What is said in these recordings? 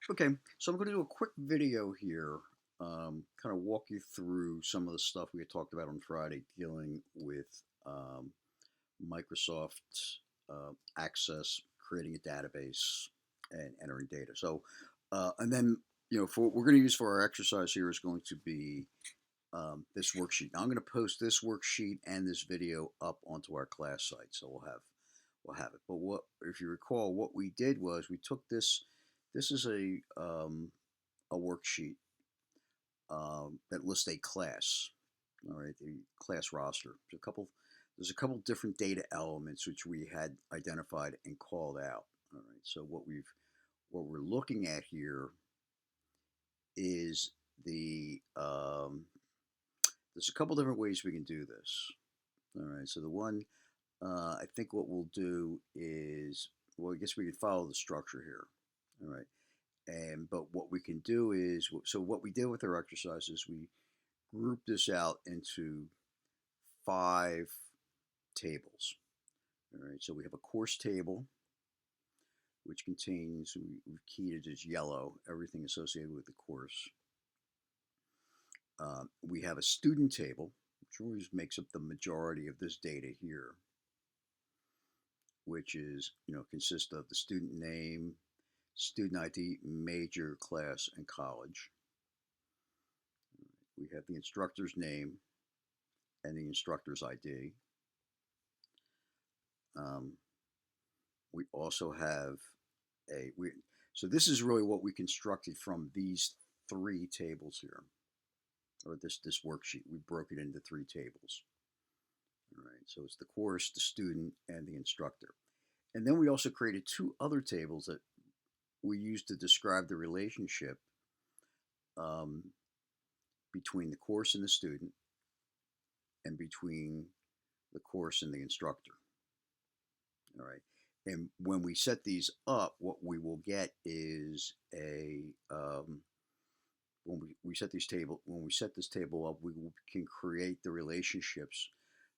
Okay, so I'm going to do a quick video here, kind of walk you through some of the stuff we had talked about on Friday dealing with um, Microsoft Access, creating a database and entering data. And then, for what we're going to use for our exercise here is going to be this worksheet. Now, I'm going to post this worksheet and this video up onto our class site, so we'll have it. But if you recall, what we did was we took this. This is a worksheet that lists a class. All right, the class roster. There's a couple different data elements which we had identified and called out. All right, so what we're looking at here is there's a couple different ways we can do this. All right, so the one I think what we'll do is, well, I guess we could follow the structure here. All right. But what we can do is, so what we did with our exercise is we group this out into 5 tables. All right, so we have a course table, which contains, we've keyed it as yellow, everything associated with the course. We have a student table, which always makes up the majority of this data here, which is, consists of the student name, student ID, major, class, and college. We have the instructor's name and the instructor's ID. Um, we also have so this is really what we constructed from these 3 tables here, or this worksheet. We broke it into 3 tables. All right, so it's the course, the student, and the instructor. And then we also created 2 other tables that we used to describe the relationship um, between the course and the student, and between the course and the instructor. All right. And when we set these up, what we will get is when we set this table up, we can create the relationships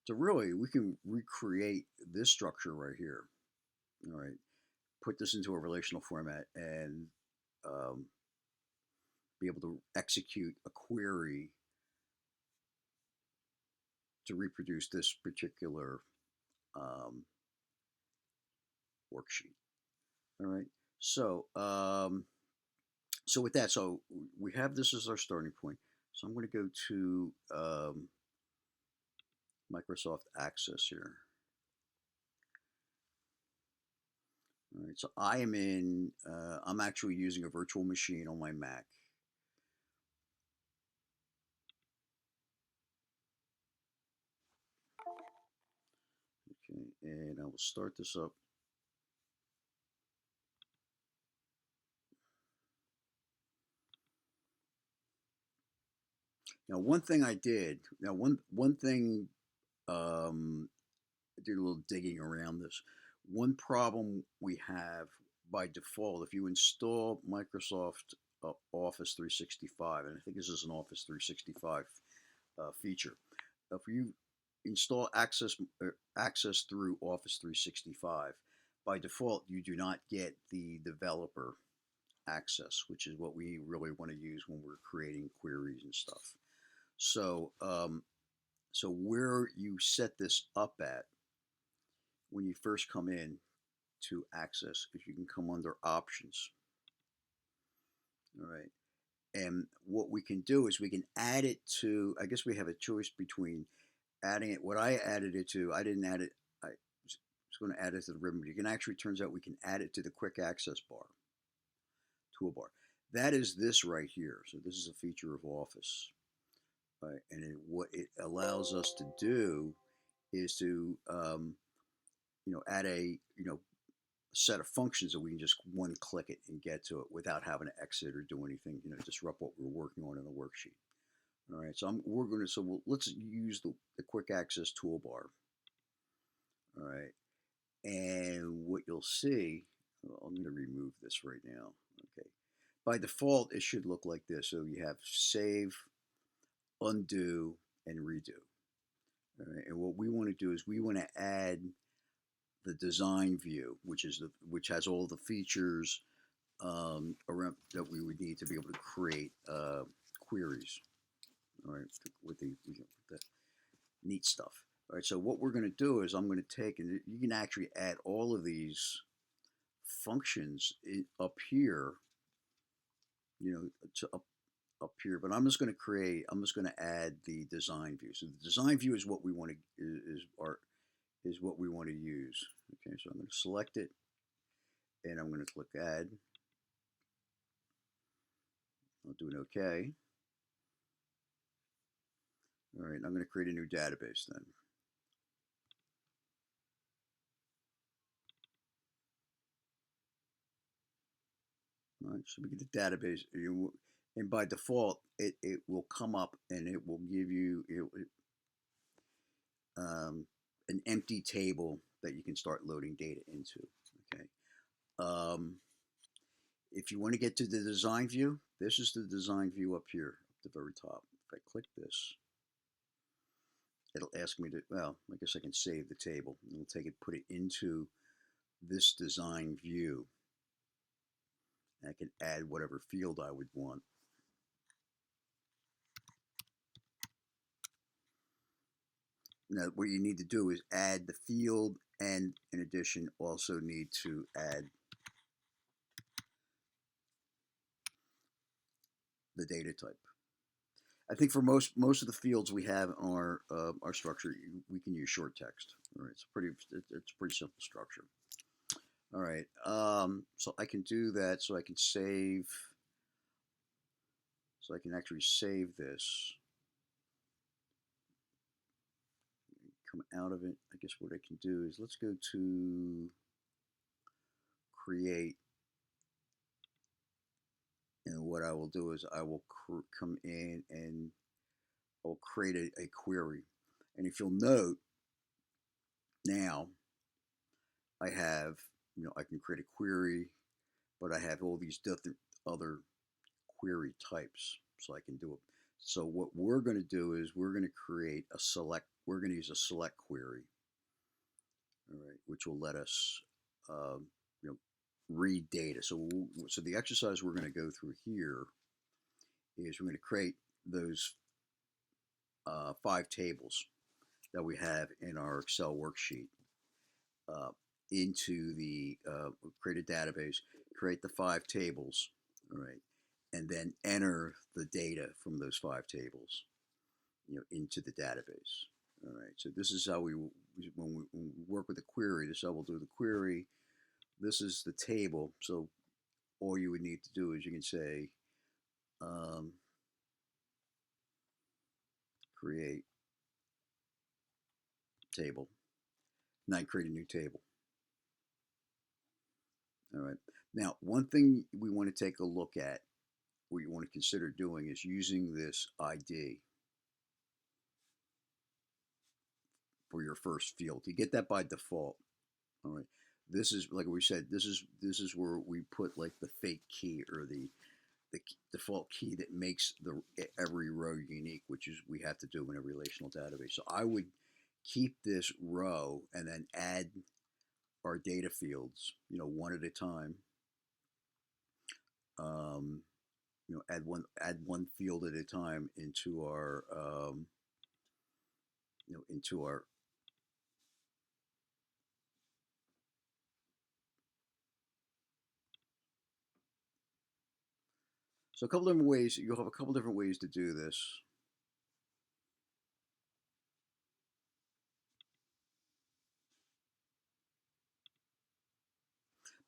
we can recreate this structure right here. All right. Put this into a relational format and um, be able to execute a query to reproduce this particular um, worksheet. All right. So, so with that, so we have this as our starting point. So I'm going to go to Microsoft Access here. All right. So I'm actually using a virtual machine on my Mac. Okay. And I will start this up. Now, one thing I did, now one thing I did a little digging around this. One problem we have by default, if you install Microsoft Office 365, and I think this is an Office 365 feature, if you install Access through Office 365, by default you do not get the developer access, which is what we really want to use when we're creating queries and stuff. So, so where you set this up at when you first come in to Access, if you can come under Options, all right. And what we can do is we can add it to. I guess we have a choice between adding it. What I added it to, I didn't add it. I was going to add it to the ribbon, but you can actually turns out we can add it to the Quick Access bar toolbar. That is this right here. So this is a feature of Office. Right? And what it allows us to do is to add a set of functions that we can just one click it and get to it without having to exit or do anything, disrupt what we're working on in the worksheet. All right, so let's use the quick access toolbar. All right, and what you'll see, well, I'm going to remove this right now. Okay, by default, it should look like this. So you have save, undo, and redo. All right, and what we want to do is we want to add the design view, which has all the features around that we would need to be able to create queries. All right, with the neat stuff. All right, so what we're going to do is I'm going to take, and you can actually add all of these functions up here, to up here. But I'm just going to I'm just going to add the design view. So the design view is what we want to is what we want to use. Okay, so I'm going to select it, and I'm going to click add. I'll do an OK. All right, I'm going to create a new database then. All right, so we get the database, and by default, it will come up and it will give you an empty table that you can start loading data into. Okay. If you want to get to the design view, this is the design view up here at the very top. If I click this, it'll ask me to, well, I guess I can save the table. It'll take it, put it into this design view. And I can add whatever field I would want. Now, what you need to do is add the field, and in addition, also need to add the data type. I think for most of the fields we have in our structure, we can use short text. All right, it's a pretty simple structure. All right, so I can do that. So I can save. So I can actually save this. Come out of it. I guess what I can do is let's go to create. And what I will do is I will come in and I'll create a query. And if you'll note, now I have, I can create a query, but I have all these different other query types. So I can do it. So what we're going to do is we're going to create a select, we're going to use a select query, all right, which will let us, you know, read data. So the exercise we're going to go through here is we're going to create those 5 tables that we have in our Excel worksheet into the create a database, create the 5 tables, all right, and then enter the data from those 5 tables, into the database. All right, so this is how when we work with a query, this is how we'll do the query. This is the table, so all you would need to do is you can say create table, and I create a new table. All right, now one thing we want to take a look at, what you want to consider doing, is using this ID for your first field. You get that by default. All right, this is, like we said, this is where we put like the fake key, or the default key that makes every row unique, which is we have to do in a relational database. So I would keep this row and then add our data fields, one at a time. Add one field at a time into our into our so a couple different ways. You'll have a couple different ways to do this.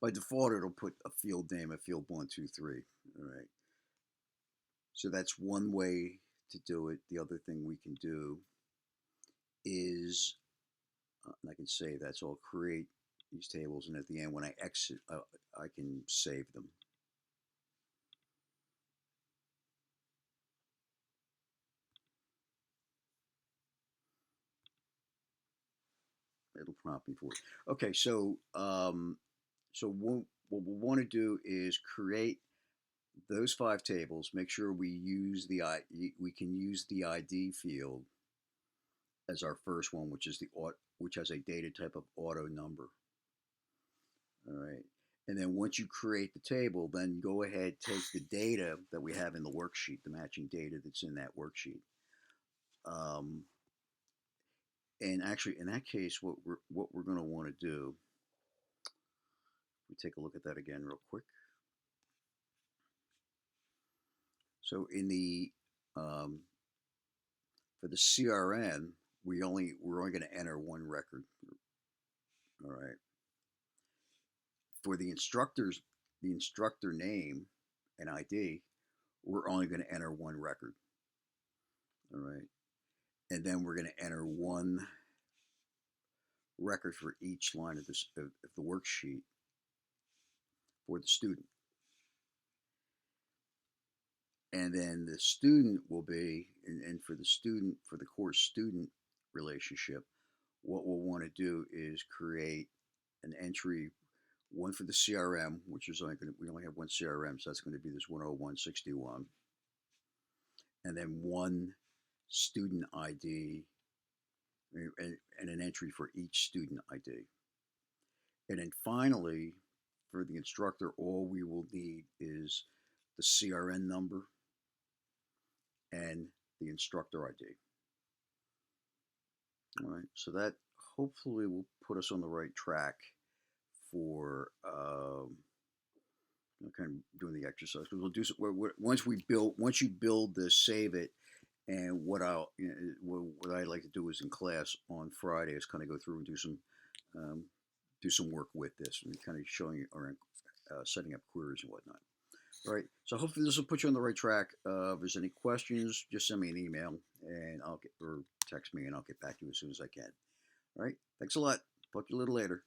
By default, it'll put a field name, a field 1, 2, 3. All right. So that's one way to do it. The other thing we can do is, and I can save that. So I'll create these tables, and at the end, when I exit, I can save them. It'll prompt me for it. Okay, so what we'll want to do is create those 5 tables. Make sure we can use the ID field as our first one, which has a data type of auto number. All right, And then once you create the table, then go ahead, take the data that we have in the worksheet, the matching data that's in that worksheet. Um, and actually, in that case, what we're going to want to do, we take a look at that again real quick. So in the for the CRN, we're only going to enter one record. All right. For the instructor name and ID, we're only going to enter one record. All right. And then we're going to enter one record for each line of the worksheet for the student. And then the student will be, and for the student, for the course student relationship, what we'll want to do is create an entry, one for the CRM, which is only going to, we only have one CRM, so that's going to be this 10161, and then one student ID, and an entry for each student ID. And then finally, for the instructor, all we will need is the CRN number and the instructor ID. All right, so that hopefully will put us on the right track for kind of doing the exercise. Because we'll do once you build this, save it, and what I'd like to do is in class on Friday is kind of go through and do some work with this and kind of showing you or setting up queries and whatnot. All right, so hopefully this will put you on the right track. If there's any questions, just send me an email and or text me and I'll get back to you as soon as I can. All right, thanks a lot. Talk to you a little later.